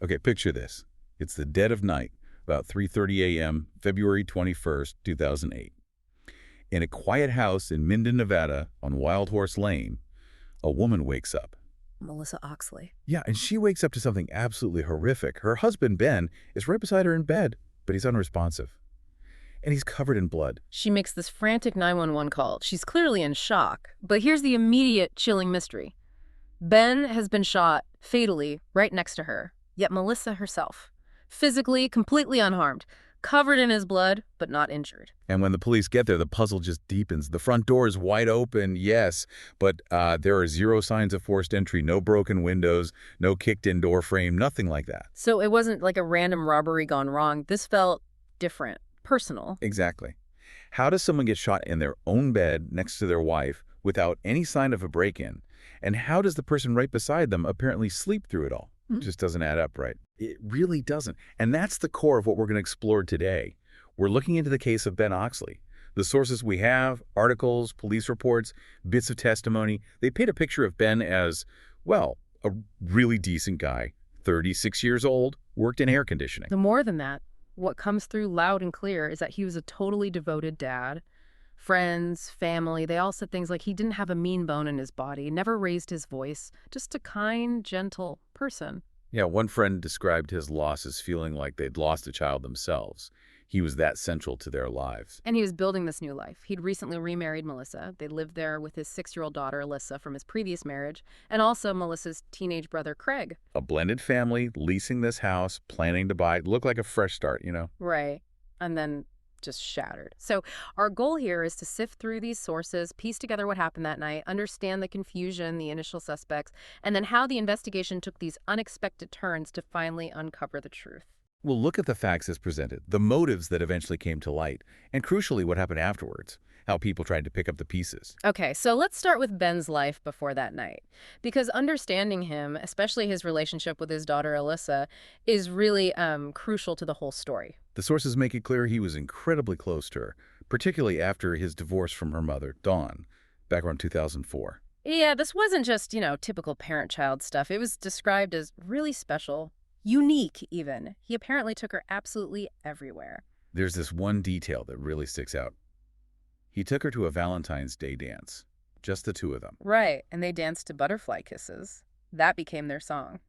Okay, picture this. It's the dead of night, about 3:30 a.m., February 21st, 2008. In a quiet house in Minden, Nevada, on Wild Horse Lane, a woman wakes up. Alyssa Oxley. Yeah, and she wakes up to something absolutely horrific. Her husband, Ben, is right beside her in bed, but he's unresponsive. And he's covered in blood. She makes this frantic 911 call. She's clearly in shock. But here's the immediate chilling mystery. Ben has been shot fatally right next to her, yet Melissa herself, physically completely unharmed, covered in his blood, but not injured. And when the police get there, the puzzle just deepens. The front door is wide open, yes, but there are zero signs of forced entry, no broken windows, no kicked-in door frame, nothing like that. So it wasn't like a random robbery gone wrong. This felt different, personal. Exactly. How does someone get shot in their own bed next to their wife without any sign of a break-in? And how does the person right beside them apparently sleep through it all? It just doesn't add up, right? It really doesn't. And that's the core of what we're going to explore today. We're looking into the case of Ben Oxley. The sources we have, articles, police reports, bits of testimony, they paint a picture of Ben as, well, a really decent guy, 36 years old, worked in air conditioning. The more than that, what comes through loud and clear is that he was a totally devoted dad. Friends, family, they all said things like he didn't have a mean bone in his body, never raised his voice, just a kind, gentle person. Yeah, one friend described his loss as feeling like they'd lost a child themselves. He was that central to their lives. And he was building this new life. He'd recently remarried Melissa. They lived there with his 6-year-old daughter, Alyssa, from his previous marriage, and also Melissa's teenage brother, Craig. A blended family, leasing this house, planning to buy it, looked like a fresh start, you know? Right. And then just shattered. So our goal here is to sift through these sources, piece together what happened that night, understand the confusion, the initial suspects, and then how the investigation took these unexpected turns to finally uncover the truth. We'll look at the facts as presented, the motives that eventually came to light, and crucially what happened afterwards, how people tried to pick up the pieces. Okay, so let's start with Ben's life before that night, because understanding him, especially his relationship with his daughter Alyssa, is really crucial to the whole story. The sources make it clear he was incredibly close to her, particularly after his divorce from her mother, Dawn, back around 2004. Yeah, this wasn't just, typical parent-child stuff. It was described as really special, unique even. He apparently took her absolutely everywhere. There's this one detail that really sticks out. He took her to a Valentine's Day dance, just the two of them. Right, and they danced to Butterfly Kisses. That became their song.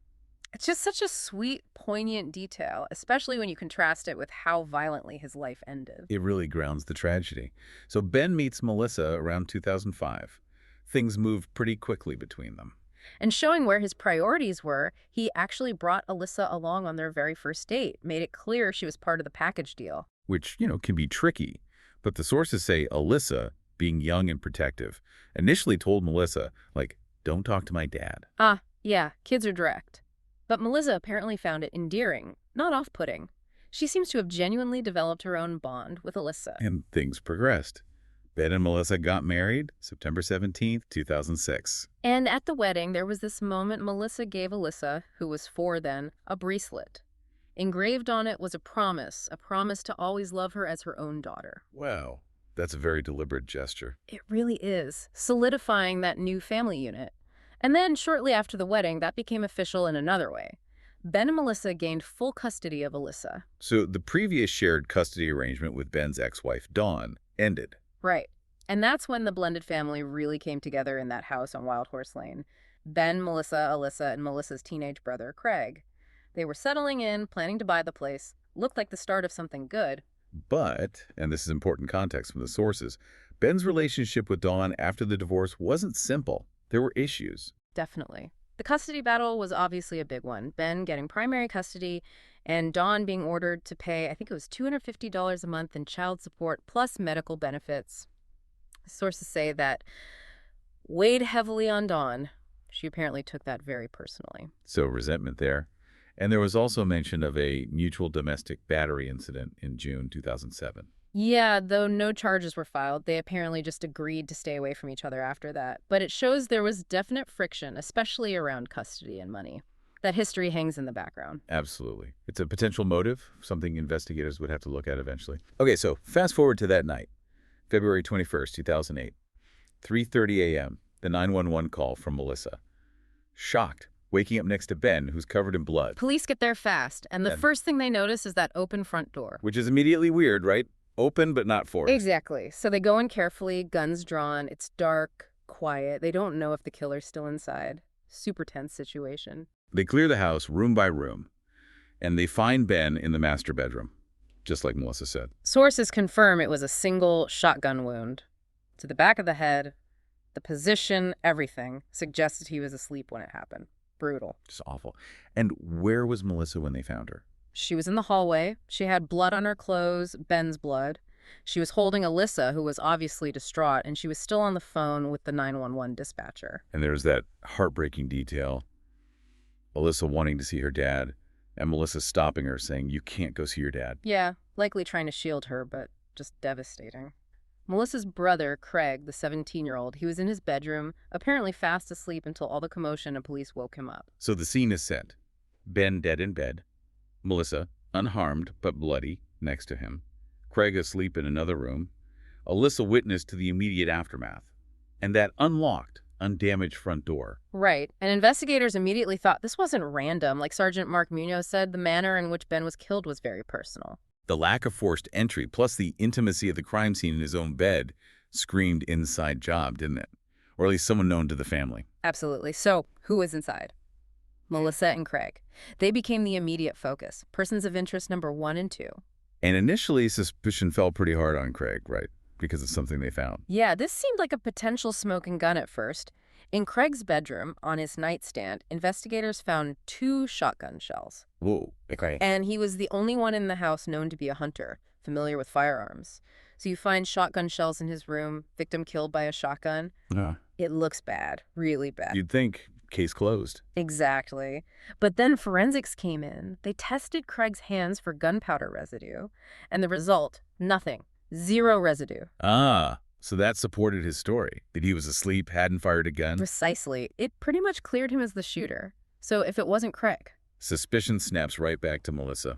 It's just such a sweet, poignant detail, especially when you contrast it with how violently his life ended. It really grounds the tragedy. So Ben meets Melissa around 2005. Things moved pretty quickly between them. And showing where his priorities were, he actually brought Alyssa along on their very first date, made it clear she was part of the package deal. Which, can be tricky. But the sources say Alyssa, being young and protective, initially told Melissa, don't talk to my dad. Yeah, kids are direct. But Melissa apparently found it endearing, not off-putting. She seems to have genuinely developed her own bond with Alyssa. And things progressed. Ben and Melissa got married September 17th, 2006. And at the wedding, there was this moment Melissa gave Alyssa, who was 4 then, a bracelet. Engraved on it was a promise to always love her as her own daughter. Wow, that's a very deliberate gesture. It really is, solidifying that new family unit. And then, shortly after the wedding, that became official in another way. Ben and Melissa gained full custody of Alyssa. So the previous shared custody arrangement with Ben's ex-wife, Dawn, ended. Right. And that's when the blended family really came together in that house on Wild Horse Lane. Ben, Melissa, Alyssa, and Melissa's teenage brother, Craig. They were settling in, planning to buy the place. Looked like the start of something good. But, and this is important context from the sources, Ben's relationship with Dawn after the divorce wasn't simple. There were issues. Definitely. The custody battle was obviously a big one. Ben getting primary custody and Dawn being ordered to pay, I think it was $250 a month in child support plus medical benefits. Sources say that weighed heavily on Dawn. She apparently took that very personally. So resentment there. And there was also mention of a mutual domestic battery incident in June 2007. Yeah, though no charges were filed, they apparently just agreed to stay away from each other after that. But it shows there was definite friction, especially around custody and money. That history hangs in the background. Absolutely. It's a potential motive, something investigators would have to look at eventually. Okay, so fast forward to that night, February 21st, 2008, 3:30 a.m., the 911 call from Melissa. Shocked, waking up next to Ben, who's covered in blood. Police get there fast, and the first thing they notice is that open front door. Which is immediately weird, right? Open but not forced. Exactly. So they go in carefully, guns drawn. It's dark, quiet. They don't know if the killer's still inside. Super tense situation. They clear the house room by room, and they find Ben in the master bedroom, just like Melissa said. Sources confirm it was a single shotgun wound. To the back of the head, the position, everything suggested he was asleep when it happened. Brutal. Just awful. And where was Melissa when they found her? She was in the hallway. She had blood on her clothes, Ben's blood. She was holding Alyssa, who was obviously distraught, and she was still on the phone with the 911 dispatcher. And there's that heartbreaking detail. Alyssa wanting to see her dad, and Melissa stopping her, saying, "You can't go see your dad." Yeah, likely trying to shield her, but just devastating. Melissa's brother, Craig, the 17-year-old, he was in his bedroom, apparently fast asleep until all the commotion and police woke him up. So the scene is set. Ben dead in bed. Melissa, unharmed but bloody, next to him. Craig asleep in another room. Alyssa witness to the immediate aftermath. And that unlocked, undamaged front door. Right, and investigators immediately thought this wasn't random. Like Sergeant Mark Munoz said, the manner in which Ben was killed was very personal. The lack of forced entry, plus the intimacy of the crime scene in his own bed, screamed inside job, didn't it? Or at least someone known to the family. Absolutely. So, who was inside? Melissa and Craig. They became the immediate focus, persons of interest number 1 and 2. And initially, suspicion fell pretty hard on Craig, right? Because of something they found. Yeah, this seemed like a potential smoking gun at first. In Craig's bedroom, on his nightstand, investigators found 2 shotgun shells. Whoa, okay. And he was the only one in the house known to be a hunter, familiar with firearms. So you find shotgun shells in his room, victim killed by a shotgun. It looks bad, really bad. You'd think case closed. Exactly. But then forensics came in. They tested Craig's hands for gunpowder residue, and the result, nothing. 0 residue. So that supported his story, that he was asleep, hadn't fired a gun. Precisely. It pretty much cleared him as the shooter. So if it wasn't Craig... Suspicion snaps right back to Melissa.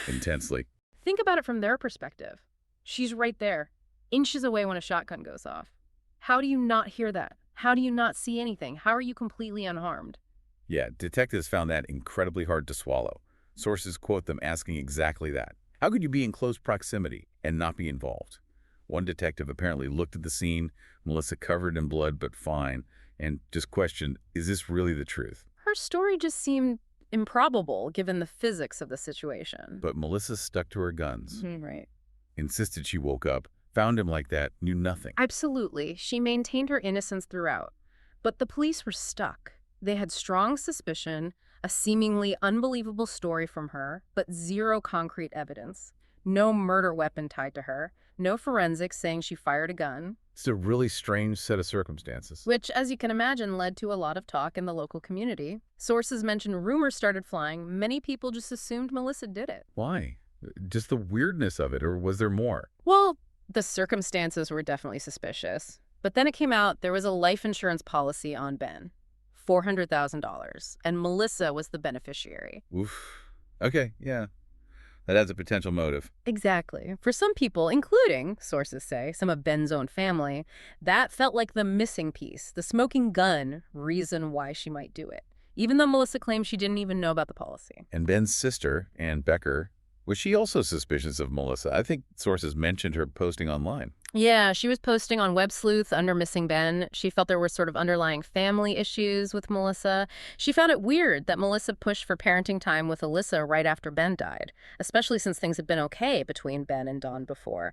Intensely. Think about it from their perspective. She's right there, inches away when a shotgun goes off. How do you not hear that? How do you not see anything? How are you completely unharmed? Yeah, detectives found that incredibly hard to swallow. Sources quote them asking exactly that. How could you be in close proximity and not be involved? One detective apparently looked at the scene, Melissa covered in blood but fine, and just questioned, is this really the truth? Her story just seemed improbable given the physics of the situation. But Melissa stuck to her guns. Right. Insisted she woke up, found him like that, knew nothing. Absolutely. She maintained her innocence throughout. But the police were stuck. They had strong suspicion, a seemingly unbelievable story from her, but 0 concrete evidence. No murder weapon tied to her. No forensics saying she fired a gun. It's a really strange set of circumstances. Which, as you can imagine, led to a lot of talk in the local community. Sources mentioned rumors started flying. Many people just assumed Melissa did it. Why? Just the weirdness of it, or was there more? Well, the circumstances were definitely suspicious. But then it came out there was a life insurance policy on Ben. $400,000. And Melissa was the beneficiary. Oof. Okay, yeah. That adds a potential motive. Exactly. For some people, including, sources say, some of Ben's own family, that felt like the missing piece, the smoking gun reason why she might do it, even though Melissa claims she didn't even know about the policy. And Ben's sister, Ann Becker, was she also suspicious of Melissa? I think sources mentioned her posting online. Yeah, she was posting on Web Sleuth under Missing Ben. She felt there were sort of underlying family issues with Melissa. She found it weird that Melissa pushed for parenting time with Alyssa right after Ben died, especially since things had been okay between Ben and Dawn before.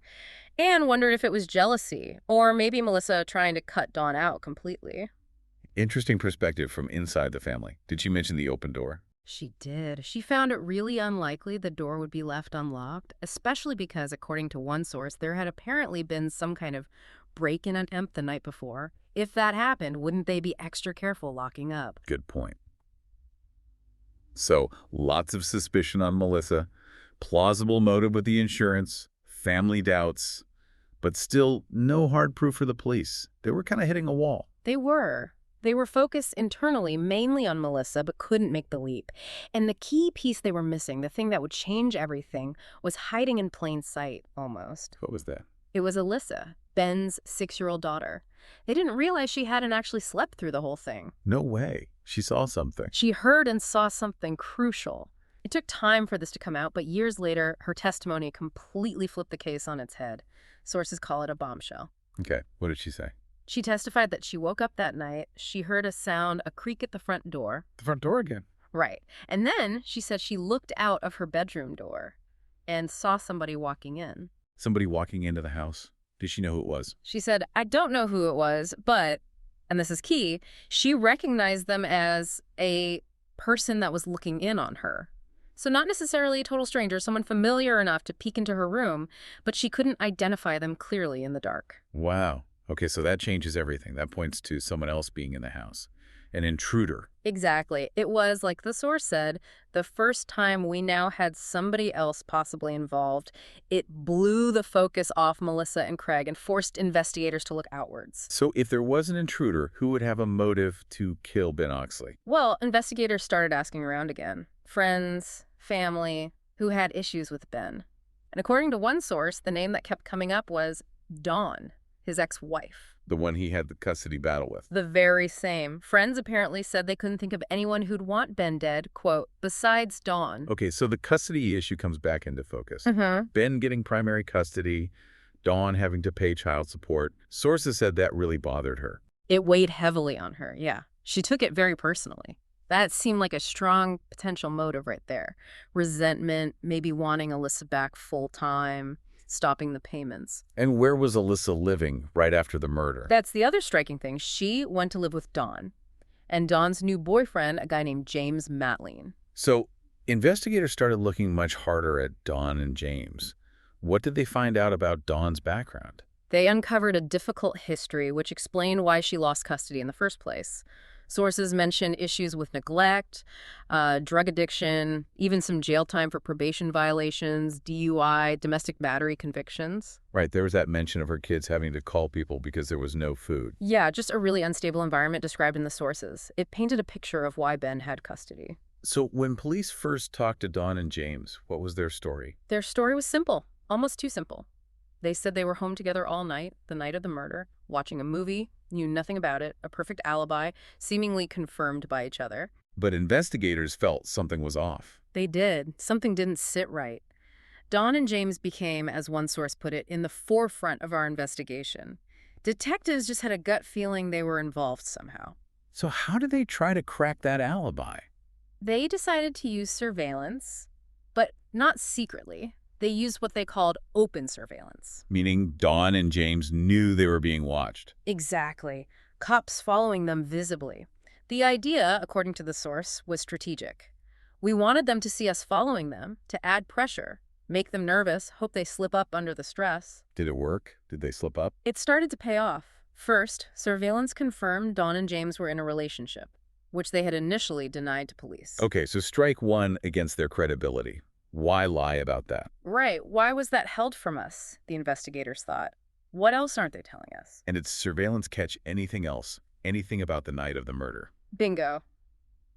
Anne wondered if it was jealousy, or maybe Melissa trying to cut Dawn out completely. Interesting perspective from inside the family. Did she mention the open door? She did. She found it really unlikely the door would be left unlocked, especially because, according to one source, there had apparently been some kind of break-in attempt the night before. If that happened, wouldn't they be extra careful locking up? Good point. So, lots of suspicion on Melissa, plausible motive with the insurance, family doubts, but still no hard proof for the police. They were kind of hitting a wall. They were. They were focused internally mainly on Melissa, but couldn't make the leap. And the key piece they were missing, the thing that would change everything, was hiding in plain sight, almost. What was that? It was Alyssa, Ben's 6-year-old daughter. They didn't realize she hadn't actually slept through the whole thing. No way. She saw something. She heard and saw something crucial. It took time for this to come out, but years later, her testimony completely flipped the case on its head. Sources call it a bombshell. Okay, what did she say? She testified that she woke up that night, she heard a sound, a creak at the front door. The front door again. Right. And then she said she looked out of her bedroom door and saw somebody walking in. Somebody walking into the house. Did she know who it was? She said, I don't know who it was, but, and this is key, she recognized them as a person that was looking in on her. So not necessarily a total stranger, someone familiar enough to peek into her room, but she couldn't identify them clearly in the dark. Wow. Okay, so that changes everything. That points to someone else being in the house. An intruder. Exactly. It was, like the source said, the first time we now had somebody else possibly involved. It blew the focus off Melissa and Craig and forced investigators to look outwards. So if there was an intruder, who would have a motive to kill Ben Oxley? Well, investigators started asking around again. Friends, family, who had issues with Ben. And according to one source, the name that kept coming up was Dawn, his ex-wife. The one he had the custody battle with. The very same. Friends apparently said they couldn't think of anyone who'd want Ben dead, quote, besides Dawn. Okay, so the custody issue comes back into focus. Mm-hmm. Ben getting primary custody, Dawn having to pay child support. Sources said that really bothered her. It weighed heavily on her, yeah. She took it very personally. That seemed like a strong potential motive right there. Resentment, maybe wanting Alyssa back full-time, stopping the payments. And where was Alyssa living right after the murder? That's the other striking thing. She went to live with Dawn, and Dawn's new boyfriend, a guy named James Matlean. So investigators started looking much harder at Dawn and James. What did they find out about Dawn's background? They uncovered a difficult history, which explained why she lost custody in the first place. Sources mention issues with neglect, drug addiction, even some jail time for probation violations, DUI, domestic battery convictions. Right, there was that mention of her kids having to call people because there was no food. Yeah, just a really unstable environment described in the sources. It painted a picture of why Ben had custody. So when police first talked to Dawn and James, what was their story? Their story was simple, almost too simple. They said they were home together all night, the night of the murder, watching a movie, knew nothing about it, a perfect alibi, seemingly confirmed by each other. But investigators felt something was off. They did. Something didn't sit right. Dawn and James became, as one source put it, in the forefront of our investigation. Detectives just had a gut feeling they were involved somehow. So how did they try to crack that alibi? They decided to use surveillance, but not secretly. They used what they called open surveillance. Meaning Dawn and James knew they were being watched. Exactly. Cops following them visibly. The idea, according to the source, was strategic. We wanted them to see us following them, to add pressure, make them nervous, hope they slip up under the stress. Did it work? Did they slip up? It started to pay off. First, surveillance confirmed Dawn and James were in a relationship, which they had initially denied to police. Okay, so strike one against their credibility. Why lie about that? Right. Why was that held from us, the investigators thought? What else aren't they telling us? And did surveillance catch anything else? Anything about the night of the murder? Bingo.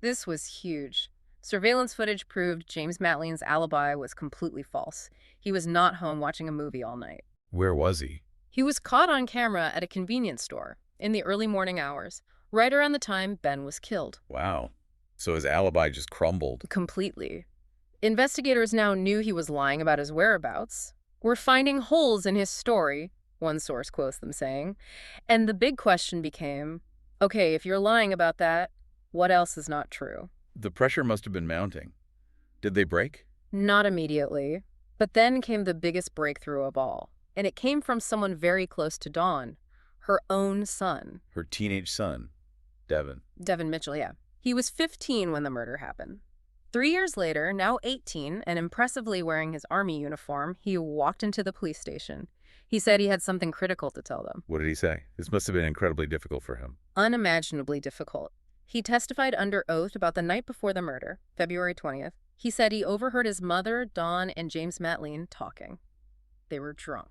This was huge. Surveillance footage proved James Matlean's alibi was completely false. He was not home watching a movie all night. Where was he? He was caught on camera at a convenience store in the early morning hours, right around the time Ben was killed. Wow. So his alibi just crumbled. Completely. Investigators now knew he was lying about his whereabouts. We're finding holes in his story, one source quotes them saying. And the big question became, okay, if you're lying about that, what else is not true? The pressure must have been mounting. Did they break? Not immediately. But then came the biggest breakthrough of all. And it came from someone very close to Dawn, her own son. Her teenage son, Devin. Devin Mitchell, yeah. He was 15 when the murder happened. 3 years later, now 18, and impressively wearing his army uniform, he walked into the police station. He said he had something critical to tell them. What did he say? This must have been incredibly difficult for him. Unimaginably difficult. He testified under oath about the night before the murder, February 20th. He said he overheard his mother, Dawn, and James Matlean talking. They were drunk.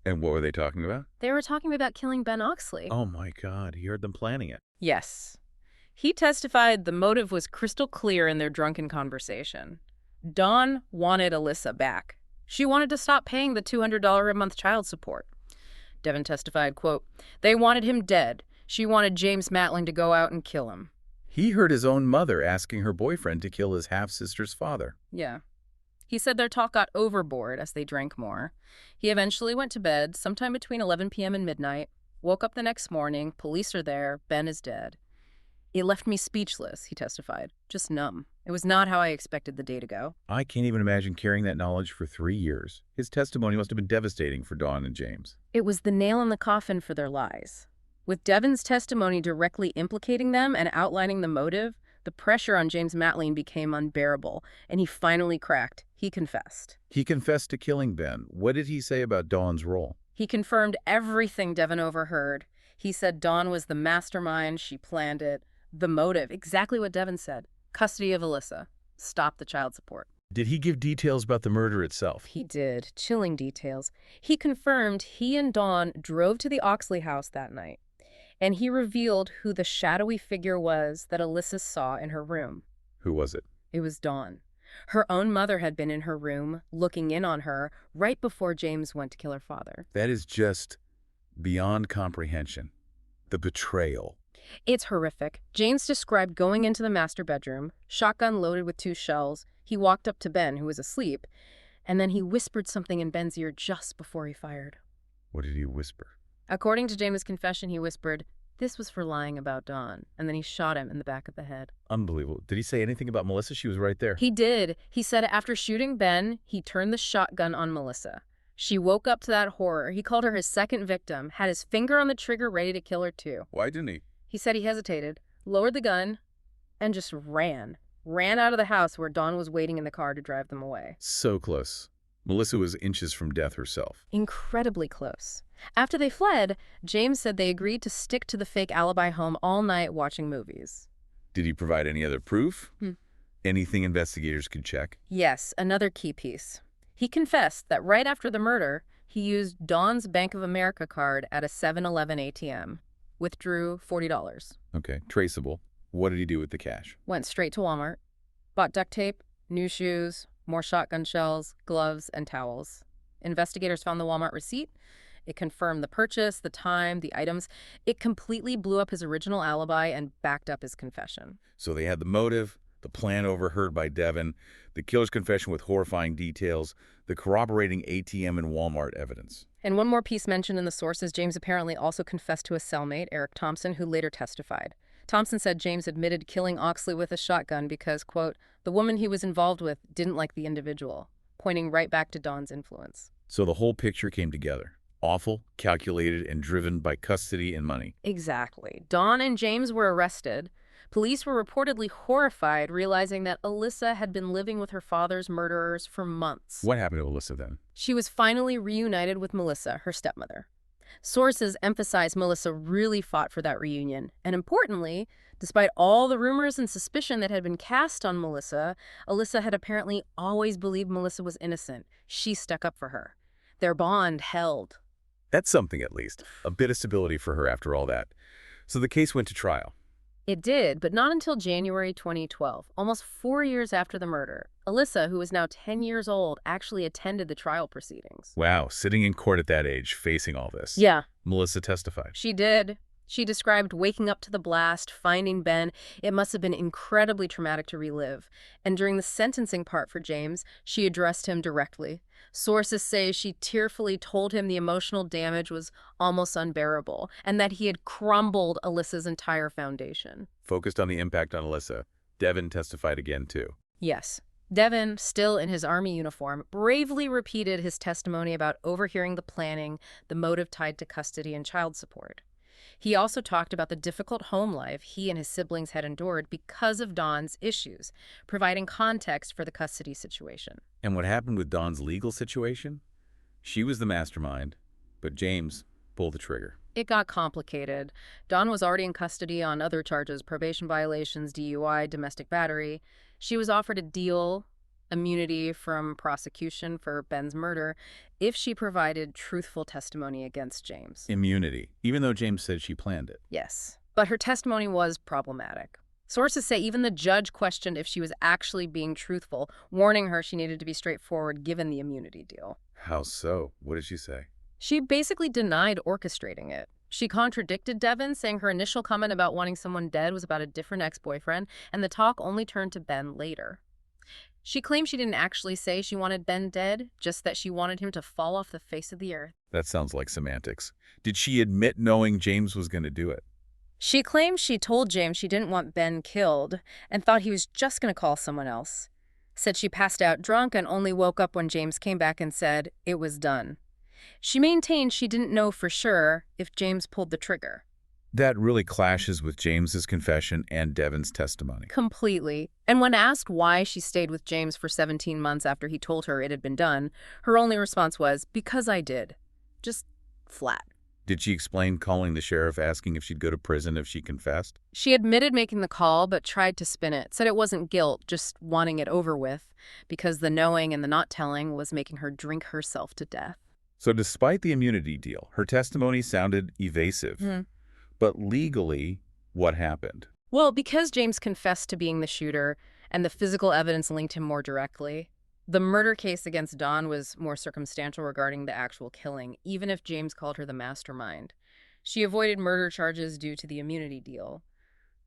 And what were they talking about? They were talking about killing Ben Oxley. Oh my God, he heard them planning it. Yes. He testified the motive was crystal clear in their drunken conversation. Dawn wanted Alyssa back. She wanted to stop paying the $200 a month child support. Devin testified, quote, "They wanted him dead. She wanted James Matlean to go out and kill him." He heard his own mother asking her boyfriend to kill his half-sister's father. Yeah. He said their talk got overboard as they drank more. He eventually went to bed sometime between 11 p.m. and midnight, woke up the next morning, police are there, Ben is dead. "It left me speechless," he testified, just numb. "It was not how I expected the day to go." I can't even imagine carrying that knowledge for 3 years. His testimony must have been devastating for Dawn and James. It was the nail in the coffin for their lies. With Devin's testimony directly implicating them and outlining the motive, the pressure on James Matlean became unbearable, and he finally cracked. He confessed. He confessed to killing Ben. What did he say about Dawn's role? He confirmed everything Devin overheard. He said Dawn was the mastermind, she planned it. The motive, exactly what Devin said. Custody of Alyssa. Stop the child support. Did he give details about the murder itself? He did. Chilling details. He confirmed he and Dawn drove to the Oxley house that night, and he revealed who the shadowy figure was that Alyssa saw in her room. Who was it? It was Dawn. Her own mother had been in her room, looking in on her, right before James went to kill her father. That is just beyond comprehension. The betrayal. It's horrific. James described going into the master bedroom, shotgun loaded with 2 shells. He walked up to Ben, who was asleep, and then he whispered something in Ben's ear just before he fired. What did he whisper? According to James' confession, he whispered, "This was for lying about Dawn," and then he shot him in the back of the head. Unbelievable. Did he say anything about Melissa? She was right there. He did. He said after shooting Ben, he turned the shotgun on Melissa. She woke up to that horror. He called her his second victim, had his finger on the trigger ready to kill her too. Why didn't he? He said he hesitated, lowered the gun, and just ran. Ran out of the house where Dawn was waiting in the car to drive them away. So close. Melissa was inches from death herself. Incredibly close. After they fled, James said they agreed to stick to the fake alibi home all night watching movies. Did he provide any other proof? Anything investigators could check? Yes, another key piece. He confessed that right after the murder, he used Dawn's Bank of America card at a 7-Eleven ATM. Withdrew $40. Okay, traceable. What did he do with the cash? Went straight to Walmart. Bought duct tape, new shoes, more shotgun shells, gloves, and towels. Investigators found the Walmart receipt. It confirmed the purchase, the time, the items. It completely blew up his original alibi and backed up his confession. So they had the motive, the plan overheard by Devin, the killer's confession with horrifying details, the corroborating ATM and Walmart evidence. And one more piece mentioned in the sources, James apparently also confessed to a cellmate, Eric Thompson, who later testified. Thompson said James admitted killing Oxley with a shotgun because, quote, the woman he was involved with didn't like the individual, pointing right back to Dawn's influence. So the whole picture came together. Awful, calculated, and driven by custody and money. Exactly. Dawn and James were arrested. Police were reportedly horrified, realizing that Alyssa had been living with her father's murderers for months. What happened to Alyssa then? She was finally reunited with Melissa, her stepmother. Sources emphasize Melissa really fought for that reunion. And importantly, despite all the rumors and suspicion that had been cast on Melissa, Alyssa had apparently always believed Melissa was innocent. She stuck up for her. Their bond held. That's something, at least. A bit of stability for her after all that. So the case went to trial. It did, but not until January 2012, almost 4 years after the murder. Alyssa, who was now 10 years old, actually attended the trial proceedings. Wow, sitting in court at that age, facing all this. Yeah. Melissa testified. She did. She described waking up to the blast, finding Ben. It must have been incredibly traumatic to relive. And during the sentencing part for James, she addressed him directly. Sources say she tearfully told him the emotional damage was almost unbearable and that he had crumbled Alyssa's entire foundation. Focused on the impact on Alyssa, Devin testified again too. Yes. Devin, still in his Army uniform, bravely repeated his testimony about overhearing the planning, the motive tied to custody and child support. He also talked about the difficult home life he and his siblings had endured because of Dawn's issues, providing context for the custody situation. And what happened with Dawn's legal situation? She was the mastermind, but James pulled the trigger. It got complicated. Dawn was already in custody on other charges, probation violations, DUI, domestic battery. She was offered a deal, immunity from prosecution for Ben's murder, if she provided truthful testimony against James. Immunity, even though James said she planned it. Yes, but her testimony was problematic. Sources say even the judge questioned if she was actually being truthful, warning her she needed to be straightforward given the immunity deal. How so? What did she say? She basically denied orchestrating it. She contradicted Devin, saying her initial comment about wanting someone dead was about a different ex-boyfriend, and the talk only turned to Ben later. She claimed she didn't actually say she wanted Ben dead, just that she wanted him to fall off the face of the earth. That sounds like semantics. Did she admit knowing James was going to do it? She claimed she told James she didn't want Ben killed and thought he was just going to call someone else. Said she passed out drunk and only woke up when James came back and said it was done. She maintained she didn't know for sure if James pulled the trigger. That really clashes with James's confession and Devin's testimony. Completely. And when asked why she stayed with James for 17 months after he told her it had been done, her only response was, because I did. Just flat. Did she explain calling the sheriff asking if she'd go to prison if she confessed? She admitted making the call, but tried to spin it. Said it wasn't guilt, just wanting it over with, because the knowing and the not telling was making her drink herself to death. So despite the immunity deal, her testimony sounded evasive. But legally, what happened? Well, because James confessed to being the shooter and the physical evidence linked him more directly, the murder case against Dawn was more circumstantial regarding the actual killing, even if James called her the mastermind. She avoided murder charges due to the immunity deal.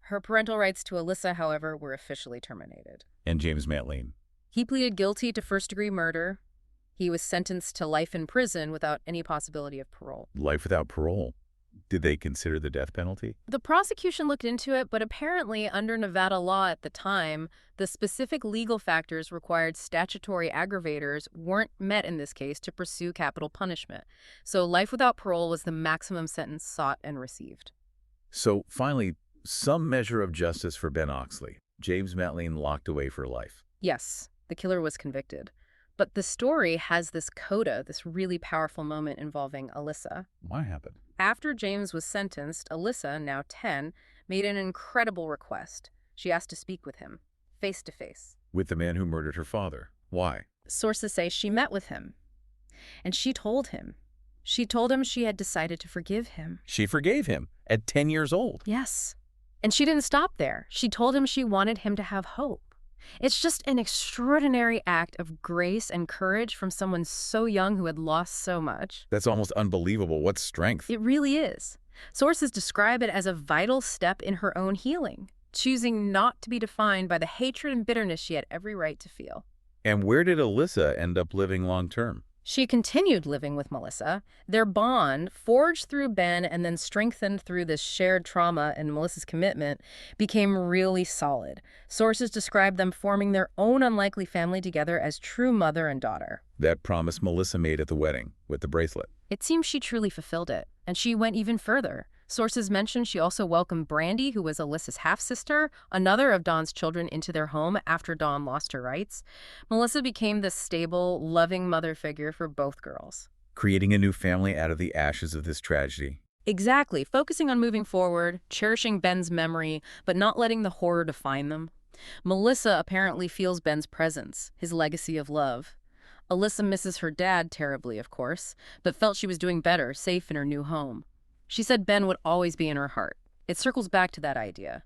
Her parental rights to Alyssa, however, were officially terminated. And James Matlean? He pleaded guilty to first-degree murder. He was sentenced to life in prison without any possibility of parole. Life without parole? Did they consider the death penalty? The prosecution looked into it, but apparently under Nevada law at the time, the specific legal factors required statutory aggravators weren't met in this case to pursue capital punishment. So life without parole was the maximum sentence sought and received. So finally, some measure of justice for Ben Oxley. James Matlean locked away for life. Yes, the killer was convicted. But the story has this coda, this really powerful moment involving Alyssa. What happened? After James was sentenced, Alyssa, now 10, made an incredible request. She asked to speak with him, face to face. With the man who murdered her father. Why? Sources say she met with him. And she told him. She told him she had decided to forgive him. She forgave him at 10 years old. Yes. And she didn't stop there. She told him she wanted him to have hope. It's just an extraordinary act of grace and courage from someone so young who had lost so much. That's almost unbelievable. What strength. It really is. Sources describe it as a vital step in her own healing, choosing not to be defined by the hatred and bitterness she had every right to feel. And where did Alyssa end up living long term? She continued living with Melissa. Their bond, forged through Ben and then strengthened through this shared trauma and Melissa's commitment, became really solid. Sources describe them forming their own unlikely family together as true mother and daughter. That promise Melissa made at the wedding with the bracelet. It seems she truly fulfilled it, and she went even further. Sources mention she also welcomed Brandy, who was Alyssa's half-sister, another of Dawn's children, into their home after Dawn lost her rights. Melissa became this stable, loving mother figure for both girls. Creating a new family out of the ashes of this tragedy. Exactly, focusing on moving forward, cherishing Ben's memory, but not letting the horror define them. Melissa apparently feels Ben's presence, his legacy of love. Alyssa misses her dad terribly, of course, but felt she was doing better, safe in her new home. She said Ben would always be in her heart. It circles back to that idea.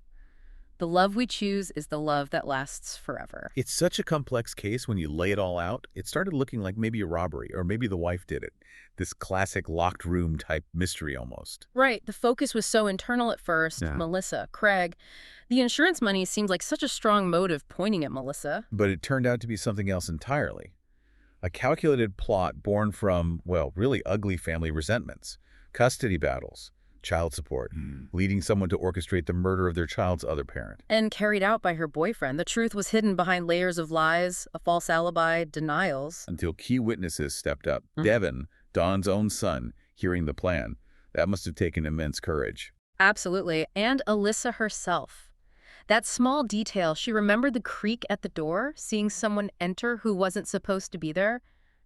The love we choose is the love that lasts forever. It's such a complex case when you lay it all out. It started looking like maybe a robbery, or maybe the wife did it. This classic locked room type mystery almost. Right. The focus was so internal at first. Yeah. Melissa, Craig. The insurance money seemed like such a strong motive pointing at Melissa. But it turned out to be something else entirely. A calculated plot born from, well, really ugly family resentments. Custody battles, child support, leading someone to orchestrate the murder of their child's other parent. And carried out by her boyfriend. The truth was hidden behind layers of lies, a false alibi, denials. Until key witnesses stepped up. Devin, Dawn's own son, hearing the plan. That must have taken immense courage. Absolutely. And Alyssa herself. That small detail, she remembered the creak at the door, seeing someone enter who wasn't supposed to be there.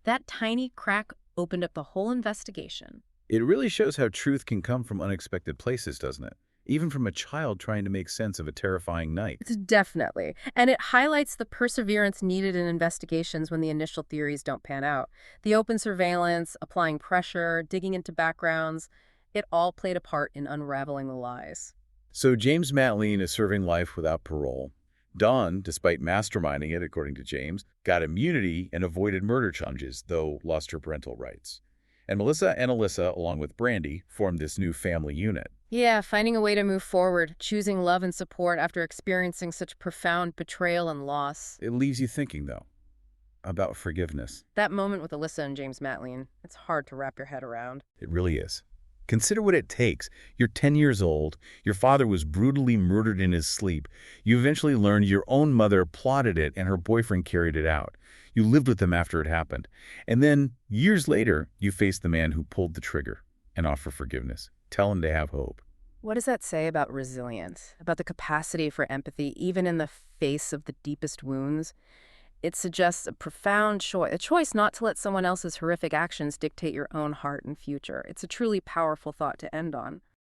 That tiny crack opened up the whole investigation. It really shows how truth can come from unexpected places, doesn't it? Even from a child trying to make sense of a terrifying night. It's definitely. And it highlights the perseverance needed in investigations when the initial theories don't pan out. The open surveillance, applying pressure, digging into backgrounds, it all played a part in unraveling the lies. So James Matlean is serving life without parole. Dawn, despite masterminding it, according to James, got immunity and avoided murder charges, though lost her parental rights. And Melissa and Alyssa, along with Brandy, formed this new family unit. Yeah, finding a way to move forward, choosing love and support after experiencing such profound betrayal and loss. It leaves you thinking, though, about forgiveness. That moment with Alyssa and James Matlean, it's hard to wrap your head around. It really is. Consider what it takes. You're 10 years old. Your father was brutally murdered in his sleep. You eventually learned your own mother plotted it and her boyfriend carried it out. You lived with them after it happened. And then, years later, you face the man who pulled the trigger and offer forgiveness. Tell him to have hope. What does that say about resilience, about the capacity for empathy, even in the face of the deepest wounds? It suggests a profound choice, a choice not to let someone else's horrific actions dictate your own heart and future. It's a truly powerful thought to end on.